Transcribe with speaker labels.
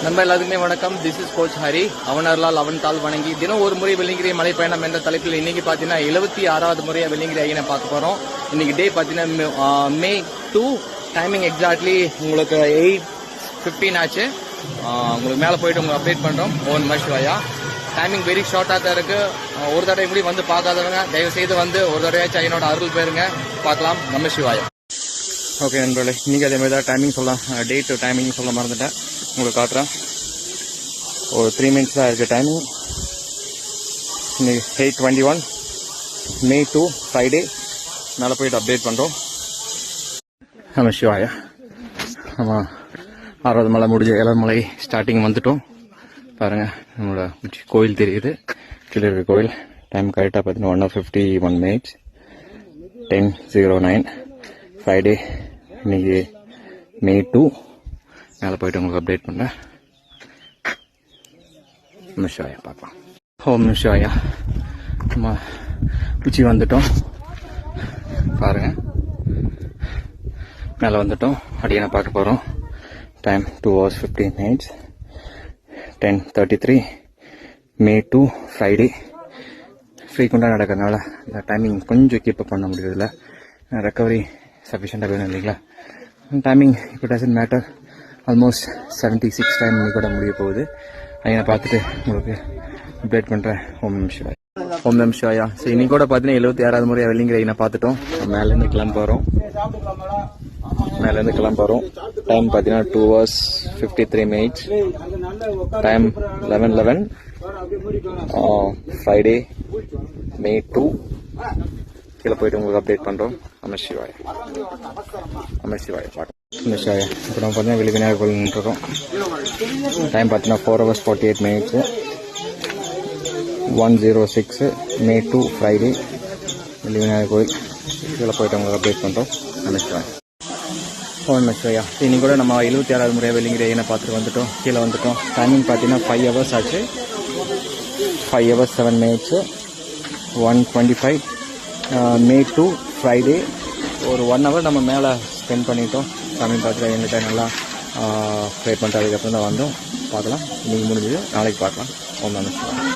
Speaker 1: நம்ம எல்லாத்துக்குமே வணக்கம். This is coach Hari. அவனர்லால் அவன் தாள் வணங்கி தினம் ஒரு முறை வெள்ளிங்கிரி மலைப்பயணம் என்ற தலைப்பில் இன்னைக்கு பார்த்தீங்கன்னா 76வது முறையாக வெள்ளிங்கிரி ஐயனை பார்க்க போகிறோம். இன்னைக்கு டே பார்த்தீங்கன்னா May 2 டைமிங் எக்ஸாக்ட்லி உங்களுக்கு 8:15 ஆச்சு. உங்களுக்கு மேலே போயிட்டு உங்களுக்கு அப்டேட் பண்ணுறோம். ஓம் நம சிவாயா. டைமிங் வெரி ஷார்ட்டாக தான் இருக்கு. ஒரு தடவை இப்படி வந்து பார்க்காதவங்க தயவு செய்து வந்து ஒரு தடவையாச்சும் ஐயனோட அருள் பேருங்க பார்க்கலாம். நம சிவாயா. ஓகே நண்பர்களே, இன்னைக்கு அதே மாதிரி தான் டைமிங் சொல்ல டேட் டைமிங் சொல்ல மறந்துட்டேன். உங்களுக்கு காட்டுறேன். ஒரு 3 மினிட்ஸ் தான் இருக்குது டைமிங். இன்னைக்கு 8:21 May 2 ஃப்ரைடே. மேலே போயிட்டு அப்டேட் பண்ணுறோம். நம்ம சிவாயா. நம்ம 6வது மலை முடிஞ்ச 7வது மலை ஸ்டார்டிங் வந்துட்டோம். பாருங்கள், நம்மளோட கோயில் தெரியுது, கீழே இருக்க கோயில். டைம் கரெக்டாக பார்த்தீங்கன்னா 1:51 minutes 10:09 ஃப்ரைடே. இன்னைக்கு May 2. மேலே போயிட்டு உங்களுக்கு அப்டேட் பண்ணுறேன். ஓம் சிவாயா பார்க்கலாம். ஓம் சிவாயா. நம்ம உச்சி வந்துட்டோம். பாருங்க, மேலே வந்துட்டோம். அடியான பார்க்க போகிறோம். Time 2:15 minutes 10:33 May 2 Friday. ஃப்ரீக்வெண்ட்டாக நடக்கிறதுனால இந்த டைமிங் கொஞ்சம் கீப்பப் பண்ண முடியறதில்ல. ரெக்கவரி சஃபிஷியண்டாக வேணும் இல்லைங்களா. டைமிங் இப்போ டசன்ட் மேட்டர். ஆல்மோஸ்ட் 76 டைம் இன்னைக்கு கூட முடிய போகுது. ஐயனை பார்த்துட்டு உங்களுக்கு அப்டேட் பண்ணுறேன். ஓம் நம சிவாயா. ஓம் நம சிவாயா. ஸோ இன்னைக்கு கூட பார்த்தீங்கன்னா 76வது முறையாக வெள்ளிங்கிரி ஐயனை பார்த்துட்டோம். மேலேருந்து கிளம்ப போகிறோம். டைம் பார்த்தீங்கன்னா 2:53 minutes டைம் 11:11 ஃப்ரைடே May 2. கீழே போயிட்டு உங்களுக்கு அப்டேட் பண்ணுறோம். நம சிவாயா. நம சிவாயா பார்க்கலாம். நம சிவாயா. இப்போ நம்ம பார்த்தீங்கன்னா வெளி விநாயகர் கோயில் நின்றுருக்கோம். டைம் பார்த்தீங்கன்னா 4:48 minutes 1:06 May 2 ஃப்ரைடே. வெளி விநாயகர் கோயில். கீழே போயிட்டு உங்களுக்கு அப்டேட் பண்ணுறோம். நம சிவாயா. ஓம் நம சிவாயா. இன்னைக்கு கூட நம்ம 76வது முறையாக வெள்ளிங்கிரி ஐயனை பார்த்துட்டு வந்துட்டோம். கீழே வந்துட்டோம். டைமிங் பார்த்தீங்கன்னா 5 hours ஆச்சு. 5:07 minutes 1:25 May 2 ஃப்ரைடே. ஒரு 1 hour நம்ம மேலே ஸ்பெண்ட் பண்ணிட்டோம். சாமி பார்த்துட்டு எங்கிட்ட நல்லா ப்ரே பண்ணிட்டு அதுக்கப்புறம் தான் வந்தோம். பார்க்கலாம். இன்னைக்கு முடிஞ்சது, நாளைக்கு பார்க்கலாம். ஓம் நம சிவாயா.